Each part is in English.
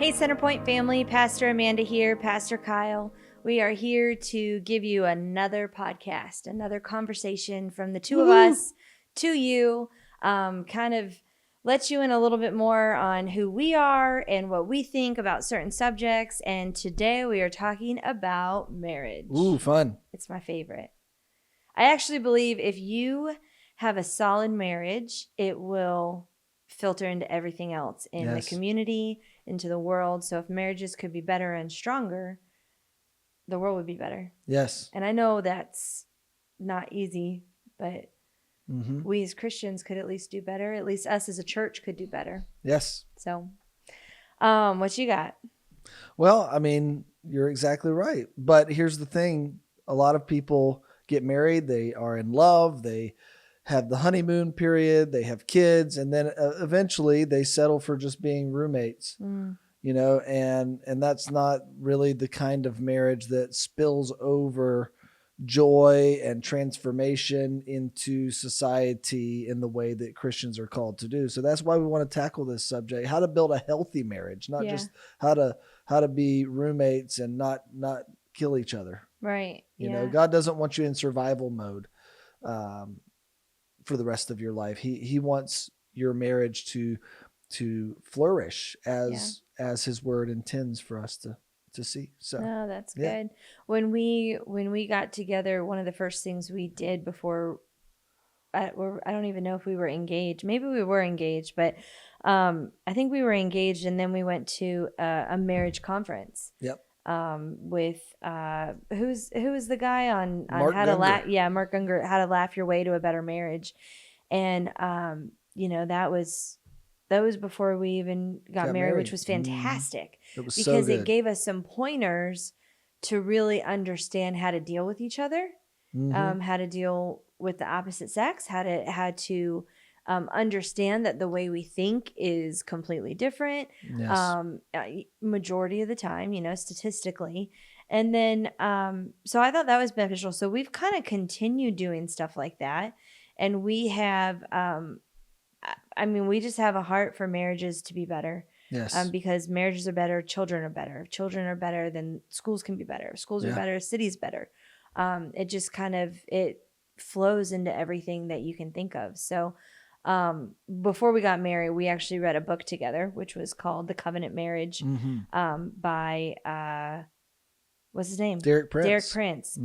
Hey, Centerpoint family, Pastor Amanda here, Pastor Kyle. We are here to give you another podcast, another conversation from the two of us to you, kind of let you in a little bit more on who we are and what we think about certain subjects. And today we are talking about marriage. Ooh, fun. It's my favorite. I actually believe if you have a solid marriage, it will filter into everything else in the community, into the world. So if marriages could be better and stronger, the world would be better. Yes. And I know that's not easy, but we as Christians could at least do better. At least us as a church could do better. Yes. So, what you got? Well, I mean, you're exactly right. But here's the thing. A lot of people get married. They are in love. They have the honeymoon period. They have kids. And then eventually they settle for just being roommates, you know, and that's not really the kind of marriage that spills over joy and transformation into society in the way that Christians are called to do. So that's why we want to tackle this subject, how to build a healthy marriage, not just how to be roommates and not kill each other. Right. You know, God doesn't want you in survival mode for the rest of your life. He wants your marriage to flourish as his word intends for us to see. So no, that's good. When we got together, one of the first things we did before, I don't even know if we were engaged. Maybe we were engaged, but I think we were engaged, and then we went to a marriage conference. Yep. With who was the guy on Mark how Gungor. to laugh? Yeah, Mark Gungor, How to Laugh Your Way to a Better Marriage, and you know, that was before we even got married, which was fantastic. It was because so good. It gave us some pointers to really understand how to deal with each other, how to deal with the opposite sex, how to understand that the way we think is completely different. Majority of the time, you know, statistically. And then, so I thought that was beneficial. So we've kind of continued doing stuff like that. And we have, I mean, we just have a heart for marriages to be better. Yes. Because marriages are better, children are better. If children are better, then schools can be better. If schools are better, cities better. It just kind of, it flows into everything that you can think of. So before we got married, we actually read a book together, which was called The Covenant Marriage by, what's his name? Derek Prince. Derek Prince.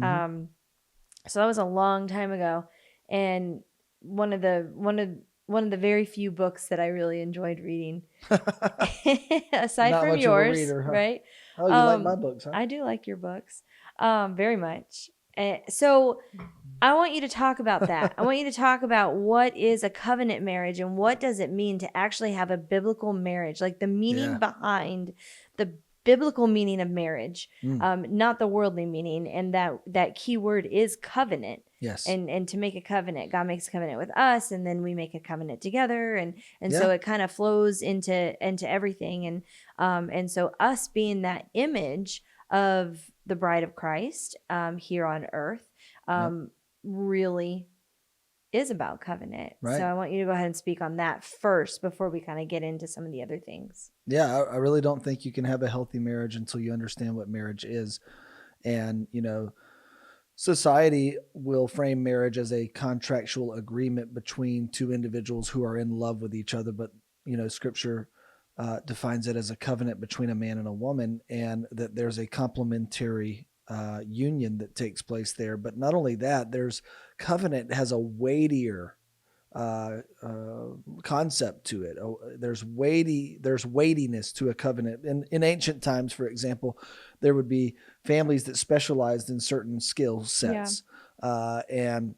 So that was a long time ago. And one of the very few books that I really enjoyed reading, aside Not from much yours, of a reader, huh? right? Oh, you like my books, huh? I do like your books, very much. So I want you to talk about that. I want you to talk about what is a covenant marriage and what does it mean to actually have a biblical marriage, like the meaning behind the biblical meaning of marriage, not the worldly meaning. And that key word is covenant. Yes. And to make a covenant, God makes a covenant with us, and then we make a covenant together, and so it kind of flows into everything, and so us being that image of the bride of Christ here on earth really is about covenant. Right. So I want you to go ahead and speak on that first before we kind of get into some of the other things. Yeah, I really don't think you can have a healthy marriage until you understand what marriage is. And, you know, society will frame marriage as a contractual agreement between two individuals who are in love with each other. But, you know, Scripture defines it as a covenant between a man and a woman, and that there's a complementary union that takes place there. But not only that, covenant has a weightier concept to it. There's weightiness to a covenant. In ancient times, for example, there would be families that specialized in certain skill sets, and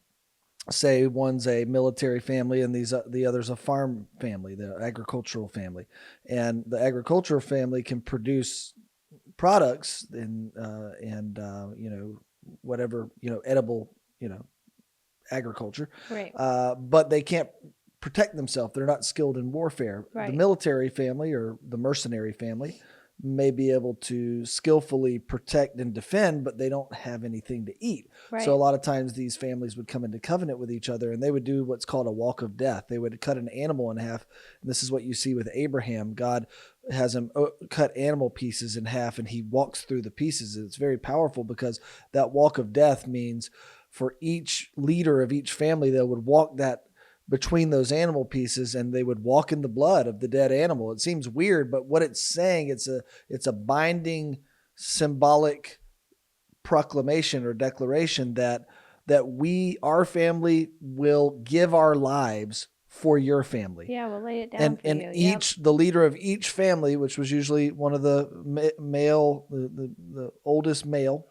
say one's a military family and the other's a farm family, the agricultural family, and the agricultural family can produce products and you know, whatever, you know, edible, you know, agriculture, right? But they can't protect themselves. They're not skilled in warfare. Right. The military family or the mercenary family may be able to skillfully protect and defend, but they don't have anything to eat. Right. So a lot of times these families would come into covenant with each other, and they would do what's called a walk of death. They would cut an animal in half. And this is what you see with Abraham. God has him cut animal pieces in half, and he walks through the pieces. It's very powerful because that walk of death means for each leader of each family, they would walk that between those animal pieces, and they would walk in the blood of the dead animal. It seems weird, but what it's saying, it's a binding symbolic proclamation or declaration that our family will give our lives for your family. Yeah, we'll lay it down and for you. the leader of each family, which was usually one of the male, the oldest male,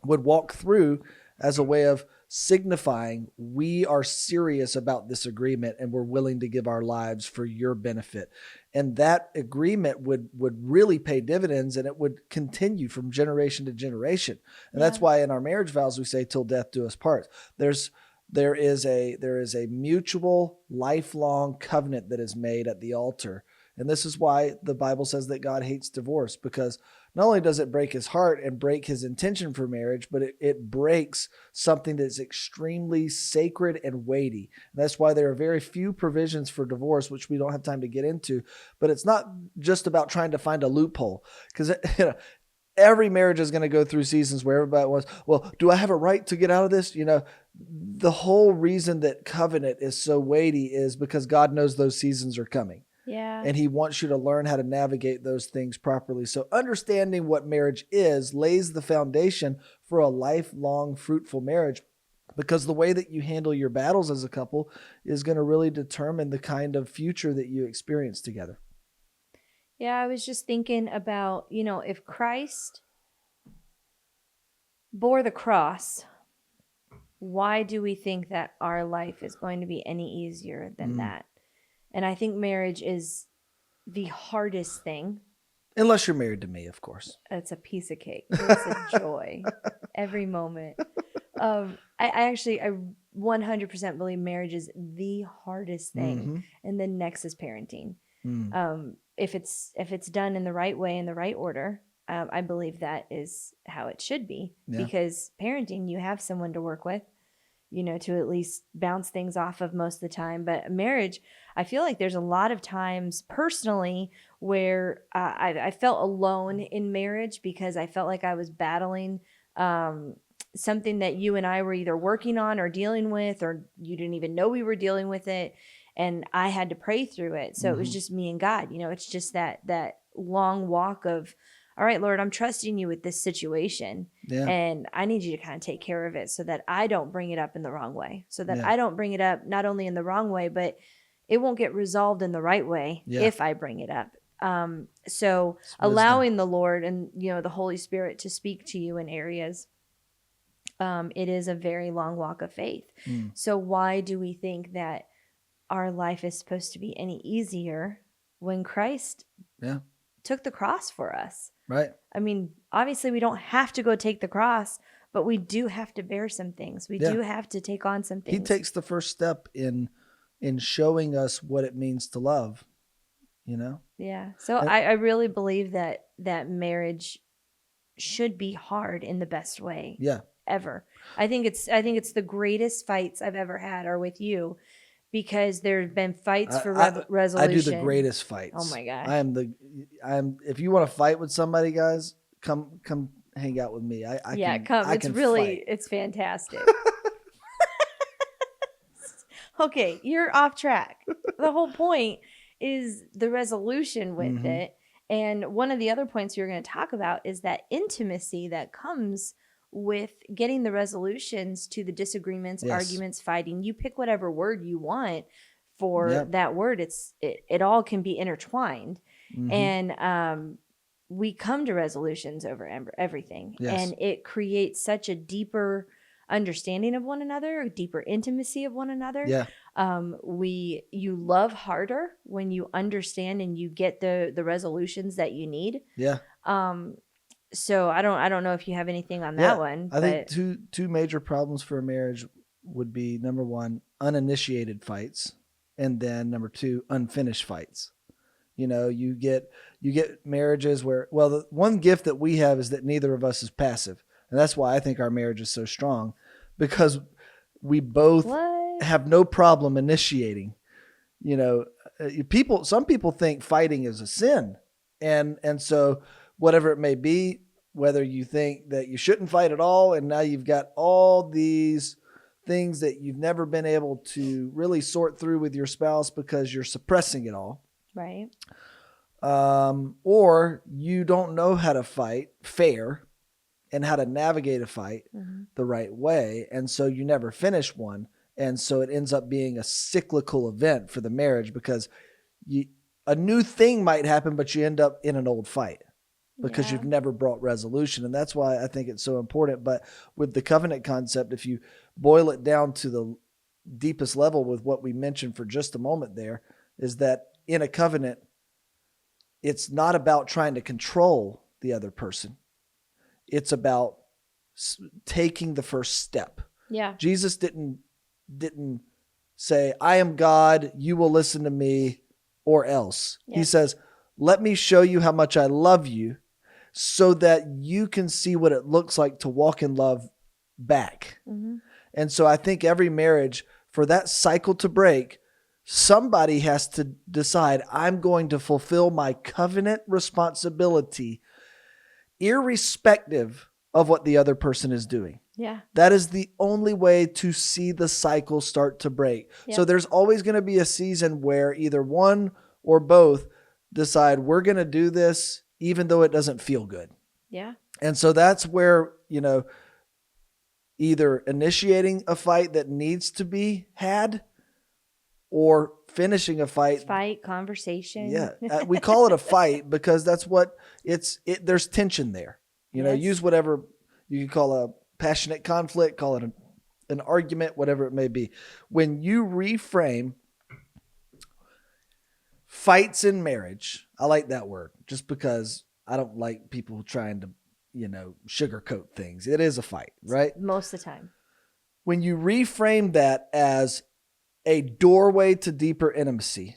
would walk through as a way of signifying we are serious about this agreement and we're willing to give our lives for your benefit. And that agreement would really pay dividends, and it would continue from generation to generation. And that's why in our marriage vows we say till death do us part. There is a mutual lifelong covenant that is made at the altar. And this is why the Bible says that God hates divorce, because not only does it break his heart and break his intention for marriage, but it breaks something that's extremely sacred and weighty. And that's why there are very few provisions for divorce, which we don't have time to get into. But it's not just about trying to find a loophole, because every marriage is going to go through seasons where everybody wants, well, do I have a right to get out of this? The whole reason that covenant is so weighty is because God knows those seasons are coming. Yeah. And he wants you to learn how to navigate those things properly. So understanding what marriage is lays the foundation for a lifelong fruitful marriage, because the way that you handle your battles as a couple is going to really determine the kind of future that you experience together. Yeah, I was just thinking about, if Christ bore the cross, why do we think that our life is going to be any easier than that? And I think marriage is the hardest thing. Unless you're married to me, of course. It's a piece of cake. It's a joy every moment. I 100% believe marriage is the hardest thing. And then next is parenting. If it's done in the right way, in the right order, I believe that is how it should be. Because parenting, you have someone to work with, to at least bounce things off of most of the time. But marriage, I feel like there's a lot of times personally where I felt alone in marriage because I felt like I was battling something that you and I were either working on or dealing with, or you didn't even know we were dealing with it. And I had to pray through it. So it was just me and God. It's just that long walk of, all right, Lord, I'm trusting you with this situation. Yeah. And I need you to kind of take care of it so that I don't bring it up in the wrong way. So that I don't bring it up not only in the wrong way, but it won't get resolved in the right way if I bring it up. So allowing the Lord and, the Holy Spirit to speak to you in areas, it is a very long walk of faith. So why do we think that our life is supposed to be any easier when Christ took the cross for us? Right. I mean, obviously we don't have to go take the cross, but we do have to bear some things. We do have to take on some things. He takes the first step in showing us what it means to love, Yeah. So I really believe that marriage should be hard in the best way. Yeah. Ever. I think it's the greatest fights I've ever had are with you. Because there have been fights for resolution. I do the greatest fights. Oh my gosh! If you want to fight with somebody, guys, come hang out with me. It's fantastic. Okay, you're off track. The whole point is the resolution with it, and one of the other points you're going to talk about is that intimacy that comes with getting the resolutions to the disagreements, arguments, fighting. You pick whatever word you want for that word. It all can be intertwined. And we come to resolutions over everything. And it creates such a deeper understanding of one another, a deeper intimacy of one another. You love harder when you understand and you get the resolutions that you need. So I don't know if you have anything on that one. I think two major problems for a marriage would be, number one, uninitiated fights, and then number two, unfinished fights. You get marriages where, well, the one gift that we have is that neither of us is passive. And that's why I think our marriage is so strong, because we both have no problem initiating. Some people think fighting is a sin. And so whatever it may be, whether you think that you shouldn't fight at all, and now you've got all these things that you've never been able to really sort through with your spouse because you're suppressing it all, Right. or you don't know how to fight fair and how to navigate a fight Mm-hmm. the right way, and so you never finish one, and so it ends up being a cyclical event for the marriage because a new thing might happen, but you end up in an old fight because you've never brought resolution. And that's why I think it's so important. But with the covenant concept, if you boil it down to the deepest level with what we mentioned for just a moment there, is that in a covenant, it's not about trying to control the other person. It's about taking the first step. Yeah. Jesus didn't say, I am God, you will listen to me, or else. Yeah. He says, let me show you how much I love you so that you can see what it looks like to walk in love back. Mm-hmm. And so I think every marriage, for that cycle to break, somebody has to decide, I'm going to fulfill my covenant responsibility irrespective of what the other person is doing. Yeah. That is the only way to see the cycle start to break. Yep. So there's always going to be a season where either one or both decide we're going to do this even though it doesn't feel good. Yeah. And so that's where, either initiating a fight that needs to be had or finishing a fight. Conversation. Yeah. We call it a fight because that's what there's tension there. Use whatever you can call a passionate conflict, call it an argument, whatever it may be. When you reframe fights in marriage, I like that word just because I don't like people trying to, sugarcoat things. It is a fight, right? Most of the time. When you reframe that as a doorway to deeper intimacy,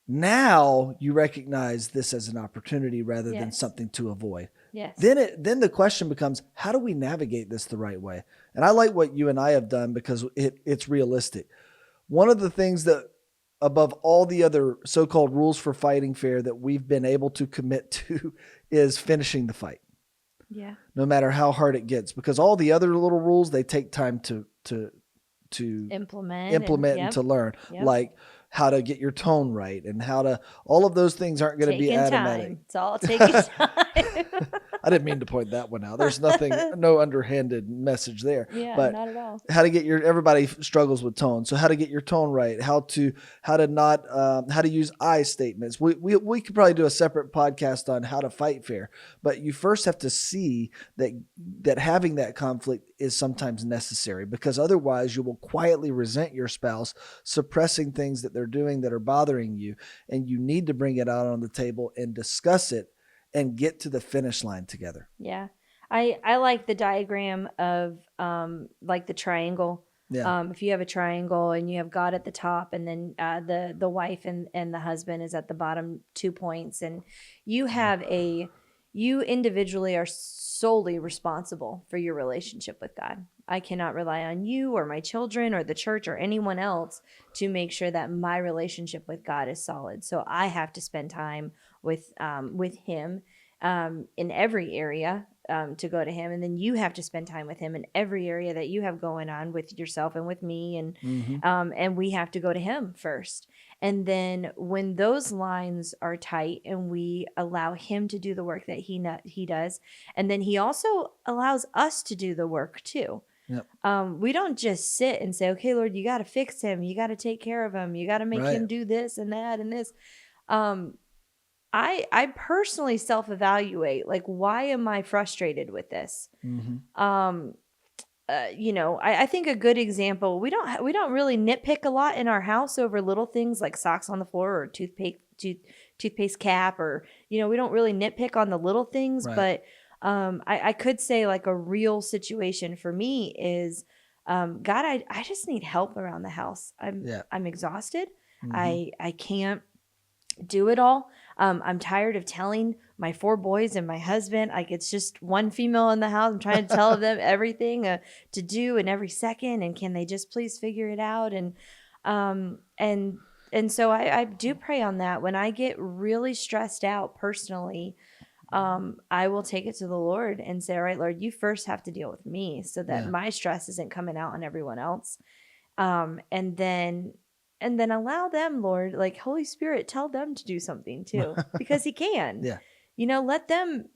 now you recognize this as an opportunity rather than something to avoid. Yes. Then the question becomes, how do we navigate this the right way? And I like what you and I have done because it's realistic. One of the things that above all the other so-called rules for fighting fair that we've been able to commit to is finishing the fight. Yeah. No matter how hard it gets, because all the other little rules, they take time to implement and to learn, like how to get your tone right and all of those things aren't going to be automatic. It's all taking time. I didn't mean to point that one out. There's no underhanded message there. Yeah, but not at all. How to get everybody struggles with tone. So how to get your tone right, how to use I statements. We could probably do a separate podcast on how to fight fair, but you first have to see that having that conflict is sometimes necessary because otherwise you will quietly resent your spouse, suppressing things that they're doing that are bothering you. And you need to bring it out on the table and discuss it and get to the finish line together. Yeah. I like the diagram of like the triangle. Yeah. If you have a triangle and you have God at the top and then the wife and the husband is at the bottom 2 points, and you individually are solely responsible for your relationship with God. I cannot rely on you or my children or the church or anyone else to make sure that my relationship with God is solid. So I have to spend time with him in every area to go to him. And then you have to spend time with him in every area that you have going on with yourself and with me. And we have to go to him first. And then when those lines are tight and we allow him to do the work that he does, and then he also allows us to do the work too. Yep. We don't just sit and say, okay, Lord, you got to fix him. You got to take care of him. You got to make him do this and that and this. I personally self-evaluate, like, why am I frustrated with this? Mm-hmm. I think a good example, we don't really nitpick a lot in our house over little things like socks on the floor or toothpaste cap, or, we don't really nitpick on the little things. Right. But I could say like a real situation for me is, God, I just need help around the house. I'm exhausted. Mm-hmm. I can't do it all. I'm tired of telling my 4 boys and my husband, like, it's just one female in the house. I'm trying to tell them everything to do in every second. And can they just please figure it out? And And so I do pray on that. When I get really stressed out personally, I will take it to the Lord and say, all right, Lord, you first have to deal with me so that Yeah. my stress isn't coming out on everyone else. And then allow them, Lord, like Holy Spirit, tell them to do something too, because he can. Yeah. Let them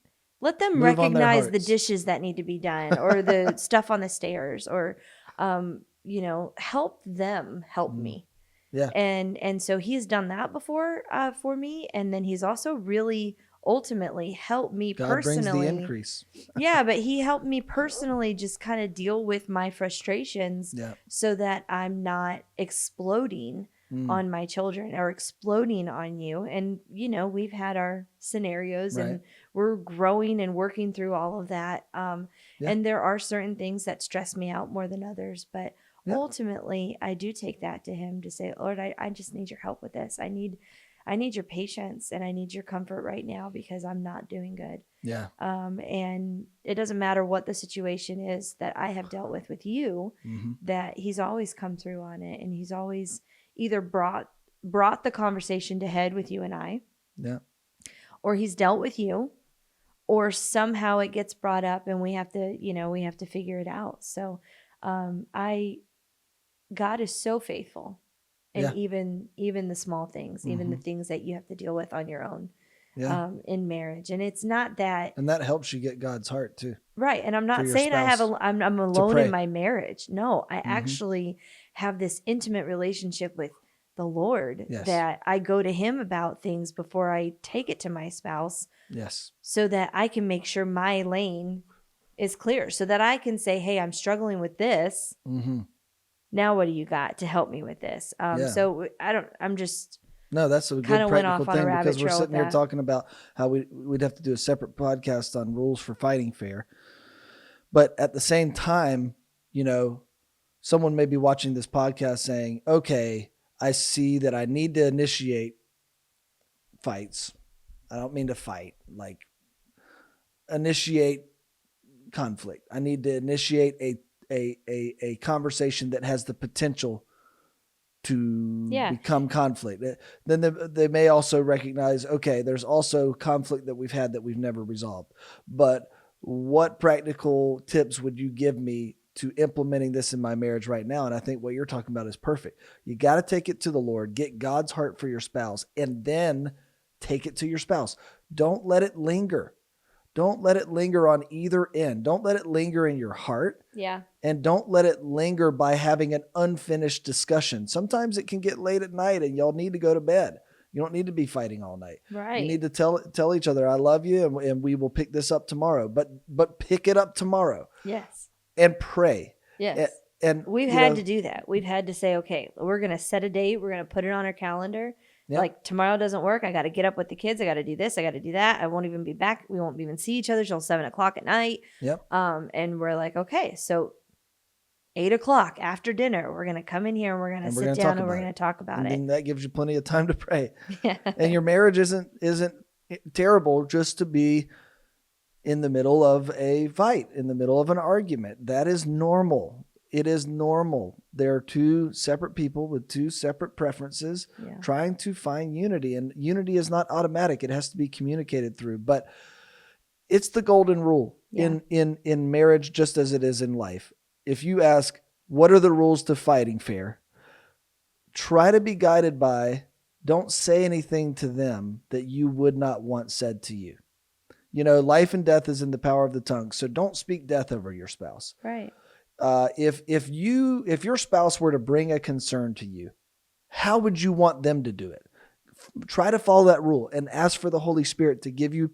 Move on their recognize the hearts. dishes that need to be done, or the stuff on the stairs, or help them help me. Yeah. And so he's done that before for me, and then he's also really ultimately helped me God brings the personally. increase. Yeah, but he helped me personally just kind of deal with my frustrations Yeah. so that I'm not exploding on my children or exploding on you. And we've had our scenarios, Right. and we're growing and working through all of that. Yeah. And there are certain things that stress me out more than others, but Yeah. ultimately I do take that to him to say, Lord, I just need your help with this. I need your patience, and I need your comfort right now because I'm not doing good. Yeah. And it doesn't matter what the situation is that I have dealt with you, that he's always come through on it, and he's always either brought the conversation to head with you and I, Yeah. or he's dealt with you, or somehow it gets brought up and we have to figure it out. So God is so faithful. And even the small things, even the things that you have to deal with on your own, in marriage. And it's not that, and that helps you get God's heart too. Right. And I'm For not your saying spouse I'm alone pray. in my marriage. No, I actually have this intimate relationship with the Lord, Yes. that I go to him about things before I take it to my spouse, Yes. so that I can make sure my lane is clear, so that I can say, hey, I'm struggling with this. Now, what do you got to help me with this? So I'm just No, that's a good kind of went practical off on a thing, rabbit because we're trail with sitting here that. talking about how we'd have to do a separate podcast on rules for fighting fair. But at the same time, someone may be watching this podcast saying, okay, I see that I need to initiate fights. I don't mean to fight, like initiate conflict. I need to initiate a conversation that has the potential to become conflict. Then they may also recognize, okay, there's also conflict that we've had that we've never resolved. But what practical tips would you give me to implementing this in my marriage right now? And I think what you're talking about is perfect. You got to take it to the Lord, get God's heart for your spouse, and then take it to your spouse. Don't let it linger. Don't let it linger on either end. Don't let it linger in your heart. Yeah. And don't let it linger by having an unfinished discussion. Sometimes it can get late at night and y'all need to go to bed. You don't need to be fighting all night. Right. You need to tell each other, I love you, and we will pick this up tomorrow. But pick it up tomorrow. Yes. And pray. Yes. And we've had to do that. We've had to say, okay, we're going to set a date. We're going to put it on our calendar. Yep. Like tomorrow doesn't work. I got to get up with the kids. I got to do this. I got to do that. I won't even be back. We won't even see each other till 7:00 at night. Yep. And we're like, okay, so 8:00 after dinner, we're going to come in here and we're going to sit down and we're going to talk about and it. then that gives you plenty of time to pray. Yeah. And your marriage isn't terrible just to be in the middle of a fight, in the middle of an argument. That is normal. It is normal. There are two separate people with two separate preferences trying to find unity. And unity is not automatic. It has to be communicated through. But it's the golden rule in marriage, just as it is in life. If you ask, what are the rules to fighting fair? Try to be guided by, don't say anything to them that you would not want said to you. Life and death is in the power of the tongue. So don't speak death over your spouse. Right. If your spouse were to bring a concern to you, how would you want them to do it? Try to follow that rule and ask for the Holy Spirit to give you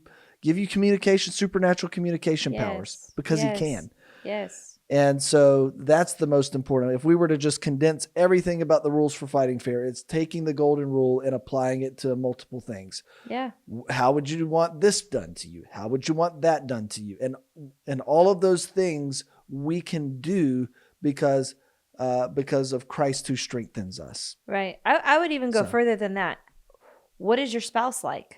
communication, supernatural communication powers, because He can. Yes. And so that's the most important. If we were to just condense everything about the rules for fighting fair, it's taking the golden rule and applying it to multiple things. Yeah. How would you want this done to you? How would you want that done to you? And all of those things we can do because of Christ who strengthens us. Right. I would even go further than that. What is your spouse like?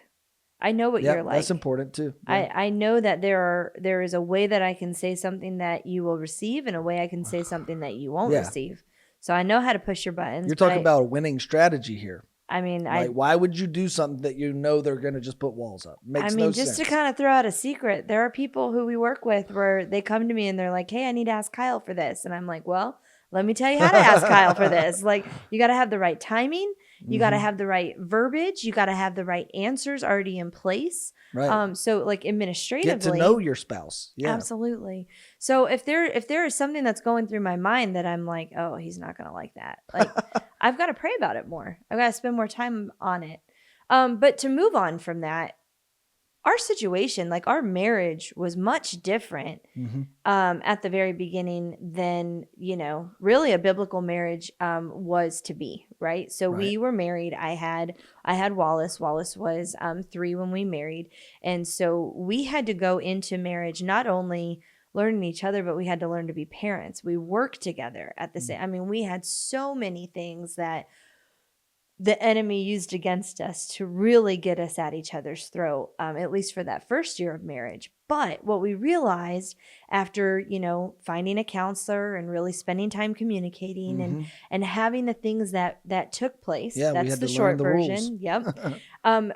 I know what you're like. That's important too. Yeah. I know that there is a way that I can say something that you will receive, and a way I can say something that you won't receive. So I know how to push your buttons. You're talking about a winning strategy here. I mean, Like, why would you do something that you know they're going to just put walls up? Makes no just sense. to kind of throw out a secret, there are people who we work with where they come to me and they're like, hey, I need to ask Kyle for this. And I'm like, well, let me tell you how to ask Kyle for this. Like, you got to have the right timing. You got to have the right verbiage. You got to have the right answers already in place. Right. So like administratively, get to know your spouse. Yeah. Absolutely. So if there is something that's going through my mind that I'm like, oh, he's not going to like that. Like, I've got to pray about it more. I've got to spend more time on it. But to move on from that, our situation, like our marriage was much different at the very beginning than, really a biblical marriage was to be, right? So we were married. I had Wallace. Wallace was 3 when we married. And so we had to go into marriage not only learning each other, but we had to learn to be parents. We worked together at the same. I mean, we had so many things that the enemy used against us to really get us at each other's throat, at least for that first year of marriage. But what we realized after, finding a counselor and really spending time communicating and having the things that took place, that's the short version. Yep.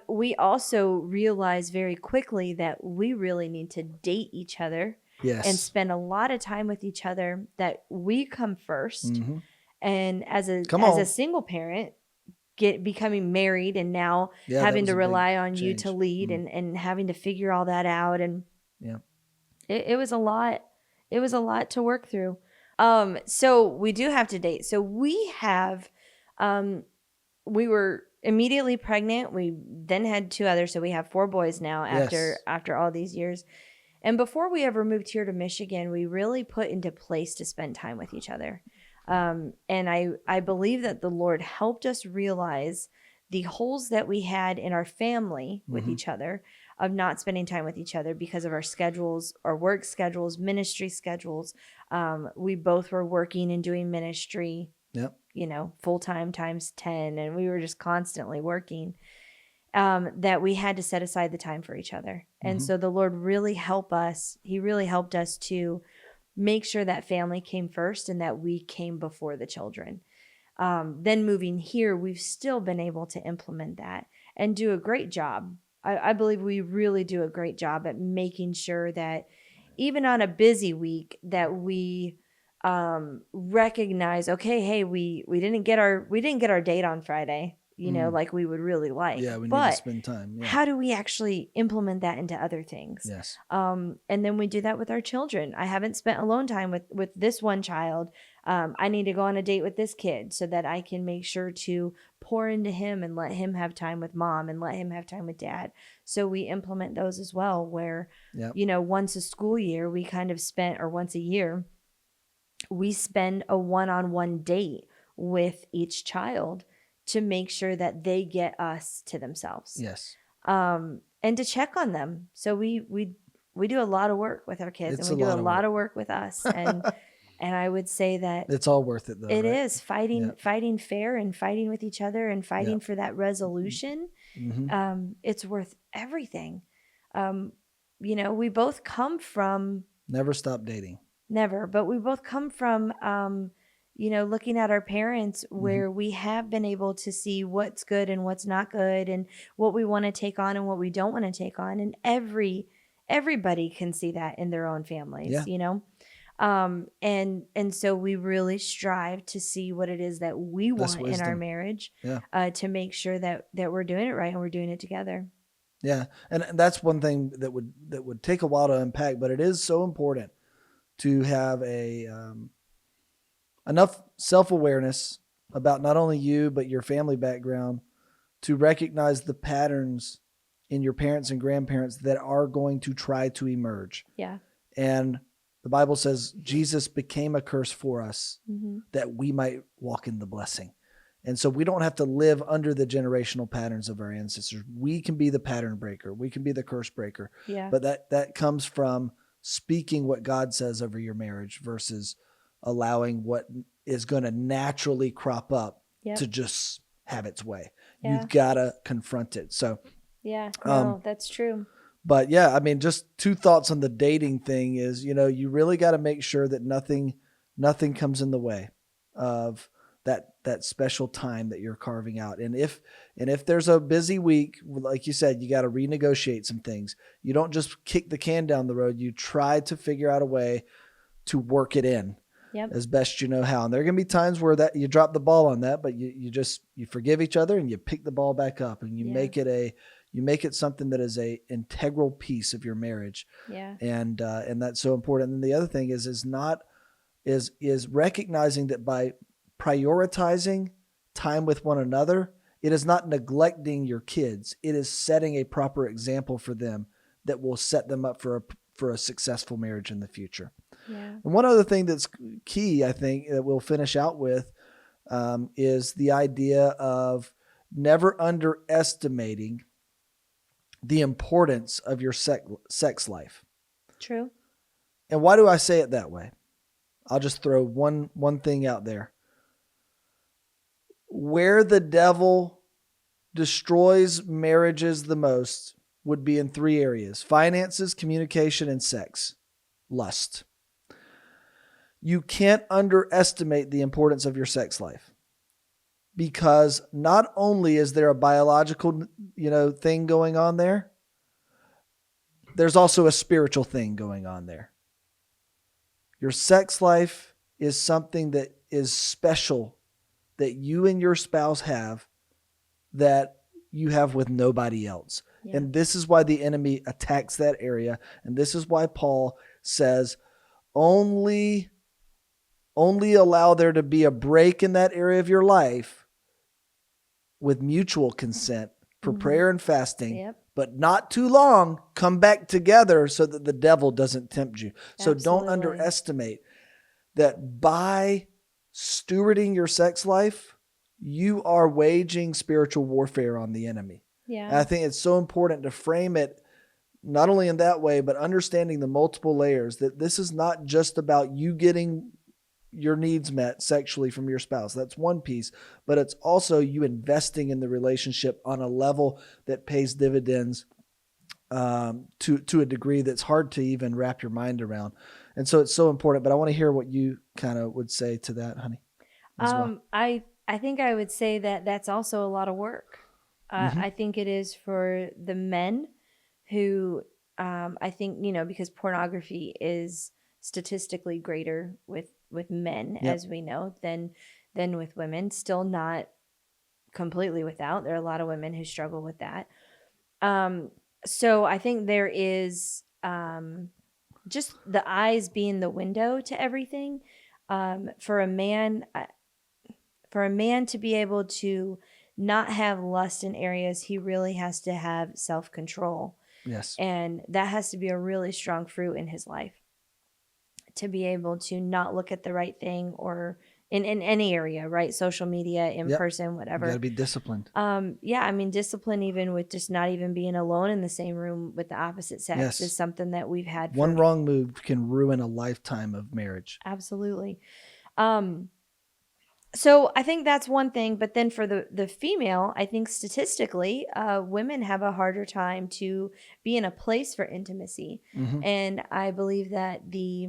We also realized very quickly that we really need to date each other and spend a lot of time with each other, that we come first. And as a single parent, becoming married and now having to rely on you to lead and having to figure all that out. And it was a lot. It was a lot to work through. So we do have to date. So we have, we were immediately pregnant. We then had 2 others. So we have 4 boys now after all these years. And before we ever moved here to Michigan, we really put into place to spend time with each other. And I believe that the Lord helped us realize the holes that we had in our family with each other, of not spending time with each other because of our schedules, our work schedules, ministry schedules. We both were working and doing ministry, full-time times 10, and we were just constantly working, that we had to set aside the time for each other. And so the Lord really helped us. He really helped us to make sure that family came first and that we came before the children. Then moving here, we've still been able to implement that and do a great job. I believe we really do a great job at making sure that even on a busy week that we recognize, okay, hey, we didn't get our date on Friday, like we would really like. Yeah, we need to spend time. How do we actually implement that into other things? Yes. And then we do that with our children. I haven't spent alone time with this one child. I need to go on a date with this kid so that I can make sure to pour into him and let him have time with mom and let him have time with dad. So we implement those as well, where, once a school year, we kind of or once a year, we spend a one-on-one date with each child to make sure that they get us to themselves. Yes. And to check on them. So we do a lot of work with our kids, and we do a lot of work with us. And and I would say that it's all worth it, though. It is fighting fair and fighting with each other and fighting for that resolution. It's worth everything. We both come from never stop dating. Never, but we both come from looking at our parents, where we have been able to see what's good and what's not good, and what we want to take on and what we don't want to take on. And everybody can see that in their own families, and so we really strive to see what it is that we want in our marriage, to make sure that we're doing it right and we're doing it together. Yeah. And that's one thing that would take a while to unpack, but it is so important to have enough self-awareness about not only you, but your family background, to recognize the patterns in your parents and grandparents that are going to try to emerge. Yeah. And the Bible says Jesus became a curse for us that we might walk in the blessing. And so we don't have to live under the generational patterns of our ancestors. We can be the pattern breaker. We can be the curse breaker. Yeah. But that comes from speaking what God says over your marriage versus allowing what is going to naturally crop up to just have its way. Yeah. You've got to confront it. So, that's true. But yeah, I mean, just 2 thoughts on the dating thing is, you really got to make sure that nothing comes in the way of that that special time that you're carving out. And if there's a busy week, like you said, you got to renegotiate some things. You don't just kick the can down the road. You try to figure out a way to work it in as best you know how. And there are going to be times where that you drop the ball on that, but you forgive each other and you pick the ball back up and you make it something that is a integral piece of your marriage. Yeah. And that's so important. And the other thing is recognizing that by prioritizing time with one another, it is not neglecting your kids. It is setting a proper example for them that will set them up for a successful marriage in the future. Yeah. And one other thing that's key, I think, that we'll finish out with is the idea of never underestimating the importance of your sex life. True. And why do I say it that way? I'll just throw one thing out there. Where the devil destroys marriages the most would be in 3 areas: finances, communication, and sex. Lust. You can't underestimate the importance of your sex life, because not only is there a biological, thing going on there, there's also a spiritual thing going on there. Your sex life is something that is special that you and your spouse have that you have with nobody else. Yeah. And this is why the enemy attacks that area. And this is why Paul says, only allow there to be a break in that area of your life with mutual consent for prayer and fasting, but not too long. Come back together so that the devil doesn't tempt you. Absolutely. So don't underestimate that by stewarding your sex life, you are waging spiritual warfare on the enemy. Yeah. And I think it's so important to frame it not only in that way, but understanding the multiple layers, that this is not just about you getting your needs met sexually from your spouse. That's one piece, but it's also you investing in the relationship on a level that pays dividends to a degree that's hard to even wrap your mind around. And so it's so important, but I want to hear what you kind of would say to that, honey. Well. I think I would say that that's also a lot of work. I think it is for the men who, I think, because pornography is statistically greater with men, as we know, than with women. Still not completely without. There are a lot of women who struggle with that. So I think there is just the eyes being the window to everything. For a man to be able to not have lust in areas, he really has to have self-control. Yes. And that has to be a really strong fruit in his life, to be able to not look at the right thing, or in any area, right? Social media, in person, whatever. You got to be disciplined. Discipline even with just not even being alone in the same room with the opposite sex is something that we've had. One wrong move can ruin a lifetime of marriage. Absolutely. So I think that's one thing, but then for the female, I think statistically, women have a harder time to be in a place for intimacy. Mm-hmm. And I believe that the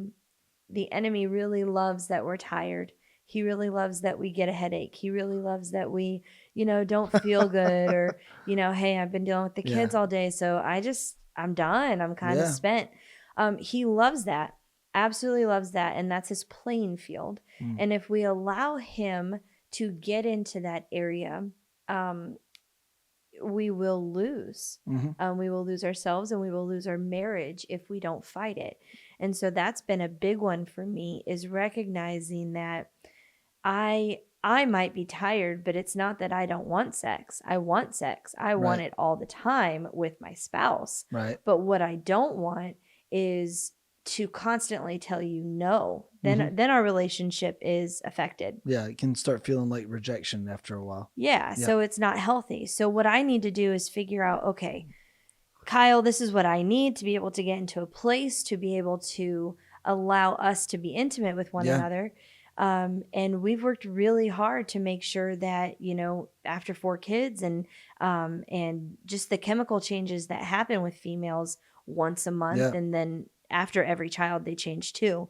enemy really loves that we're tired. He really loves that we get a headache. He really loves that we, don't feel good, or, hey, I've been dealing with the kids all day, so I'm done. I'm kind of spent. He loves that. Absolutely loves that. And that's his playing field. And if we allow him to get into that area, we will lose. We will lose ourselves, and we will lose our marriage if we don't fight it. And so that's been a big one for me, is recognizing that I might be tired, but it's not that I don't want sex. I want sex. I want it all the time with my spouse. Right. But what I don't want is to constantly tell you no. Then our relationship is affected. Yeah, it can start feeling like rejection after a while. Yeah, so it's not healthy. So what I need to do is figure out, okay, Kyle, this is what I need to be able to get into a place to be able to allow us to be intimate with one another. And we've worked really hard to make sure that, after 4 kids and just the chemical changes that happen with females once a month, and then after every child, they change too.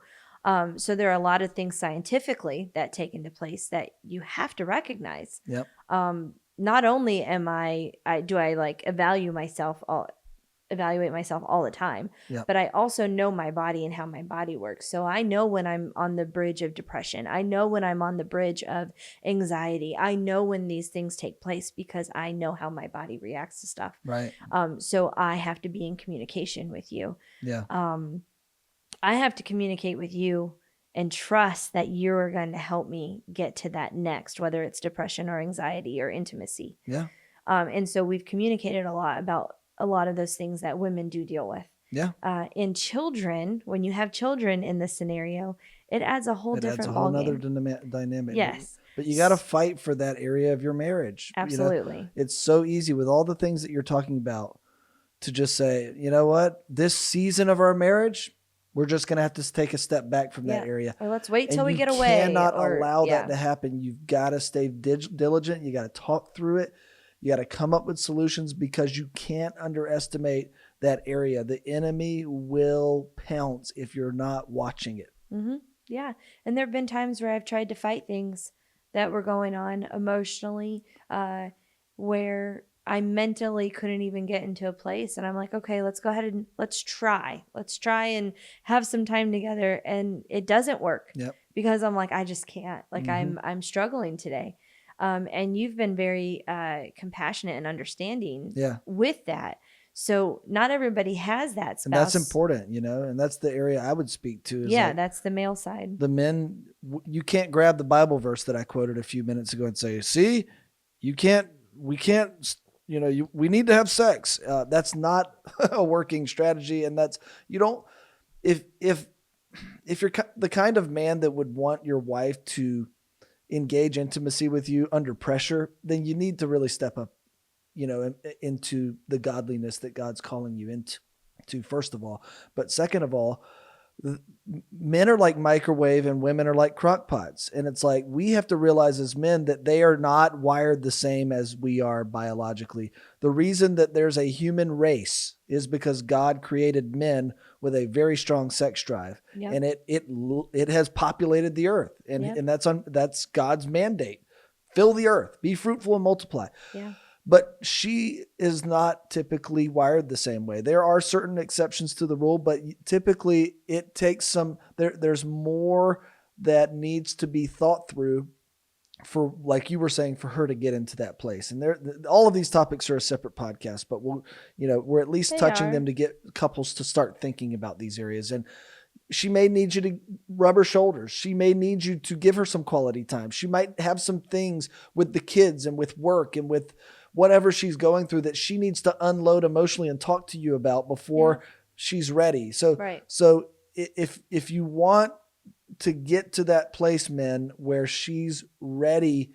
So there are a lot of things scientifically that take into place that you have to recognize. Yep. Not only do I like evaluate myself all the time, Yep. but I also know my body and how my body works. So I know when I'm on the bridge of depression. I know when I'm on the bridge of anxiety. I know when these things take place because I know how my body reacts to stuff. Right. So I have to be in communication with you. Yeah. I have to communicate with you and trust that you're going to help me get to that next, whether it's depression or anxiety or intimacy. Yeah. And so we've communicated a lot about a lot of those things that women do deal with. Yeah. In children, when you have children in this scenario, it adds a whole different ballgame. Dynamic. Yes. But you got to fight for that area of your marriage. Absolutely. You know? It's so easy with all the things that you're talking about to just say, you know what, this season of our marriage, we're just going to have to take a step back from that area. Or let's wait till and we get away. You cannot allow that to happen. You've got to stay diligent. You got to talk through it. You got to come up with solutions because you can't underestimate that area. The enemy will pounce if you're not watching it. Mm-hmm. Yeah. And there have been times where I've tried to fight things that were going on emotionally, where I mentally couldn't even get into a place. And I'm like, okay, let's go ahead and let's try and have some time together. And it doesn't work because I'm like, I just can't. Like I'm struggling today. And you've been very compassionate and understanding with that. So not everybody has that spouse. And that's important, you know, and that's the area I would speak to. That's the male side. The men, you can't grab the Bible verse that I quoted a few minutes ago and say, see, we can't, you know, we need to have sex. That's not a working strategy. And that's, you don't, if you're the kind of man that would want your wife to engage intimacy with you under pressure, then you need to really step up, you know, into the godliness that God's calling you into, first of all. But second of all, men are like microwave and women are like crock pots. And it's like, we have to realize as men that they are not wired the same as we are biologically. The reason that there's a human race is because God created men with a very strong sex drive, and it has populated the earth, and that's God's mandate. Fill the earth, be fruitful and multiply. Yeah. But she is not typically wired the same way. There are certain exceptions to the rule, but typically it takes there's more that needs to be thought through for, like you were saying, for her to get into that place. And all of these topics are a separate podcast, but we're at least touching them to get couples to start thinking about these areas. And she may need you to rub her shoulders. She may need you to give her some quality time. She might have some things with the kids and with work and with whatever she's going through that she needs to unload emotionally and talk to you about before she's ready. So if you want to get to that place, men, where she's ready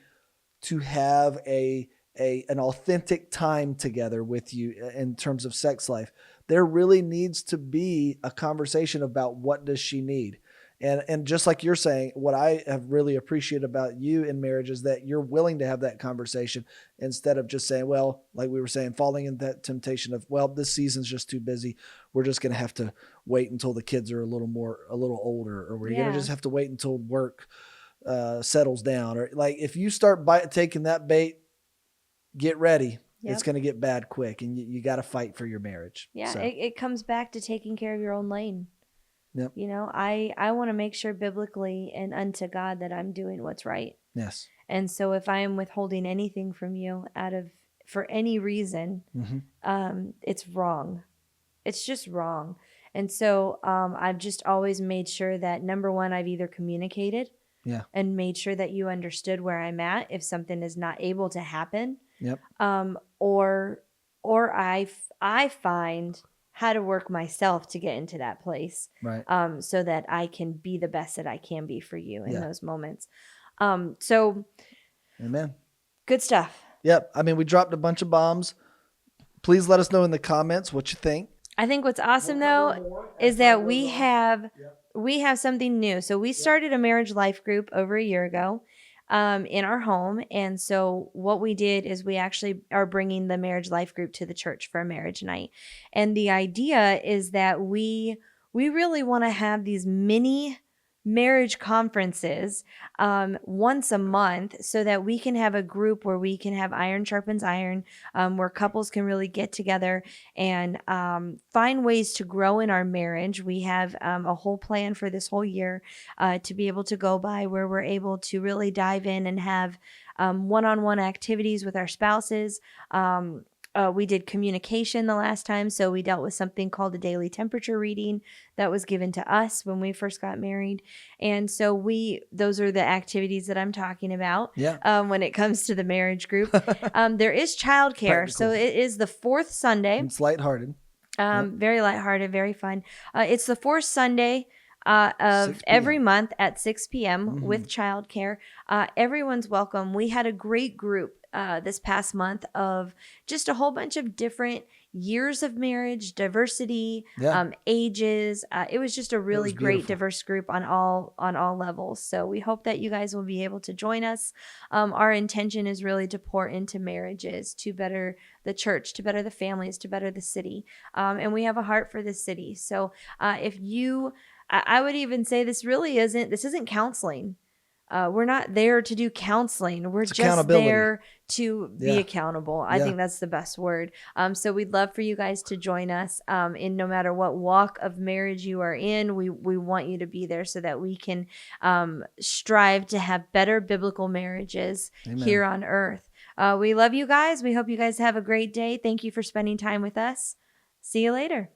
to have an authentic time together with you in terms of sex life, there really needs to be a conversation about what does she need. And just like you're saying, what I have really appreciated about you in marriage is that you're willing to have that conversation instead of just saying, well, like we were saying, falling in that temptation of, well, this season's just too busy. We're just going to have to wait until the kids are a little older, or we're going to just have to wait until work settles down. Or like, if you start taking that bait, get ready. It's going to get bad quick, and you got to fight for your marriage. Yeah. So. It comes back to taking care of your own lane. Yep. You know, I want to make sure biblically and unto God that I'm doing what's right. Yes. And so if I am withholding anything from you for any reason, it's wrong. It's just wrong. And so I've just always made sure that, number one, I've either communicated and made sure that you understood where I'm at if something is not able to happen. Yep. Or I find how to work myself to get into that place. Right. So that I can be the best that I can be for you in those moments. So amen. Good stuff. Yep. I mean, we dropped a bunch of bombs. Please let us know in the comments what you think. I think what's awesome though is that we have something new. So we started a marriage life group over a year ago. In our home. And so what we did is we actually are bringing the marriage life group to the church for a marriage night. And the idea is that we really want to have these mini marriage conferences once a month so that we can have a group where we can have iron sharpens iron, where couples can really get together and find ways to grow in our marriage. We have a whole plan for this whole year to be able to go by where we're able to really dive in and have one-on-one activities with our spouses. We did communication the last time, so we dealt with something called a daily temperature reading that was given to us when we first got married. And so those are the activities that I'm talking about when it comes to the marriage group. There is childcare. So it is the fourth Sunday. It's lighthearted. Very lighthearted, very fun. It's the fourth Sunday of every month at 6 p.m. with childcare. Everyone's welcome. We had a great group this past month of just a whole bunch of different years of marriage, diversity, ages. It was just a really great, diverse group on all levels. So we hope that you guys will be able to join us. Our intention is really to pour into marriages, to better the church, to better the families, to better the city. And we have a heart for the city. So I would even say this isn't counseling. We're not there to do counseling. We're just there to be accountable. I think that's the best word. So we'd love for you guys to join us in no matter what walk of marriage you are in. We want you to be there so that we can strive to have better biblical marriages here on earth. We love you guys. We hope you guys have a great day. Thank you for spending time with us. See you later.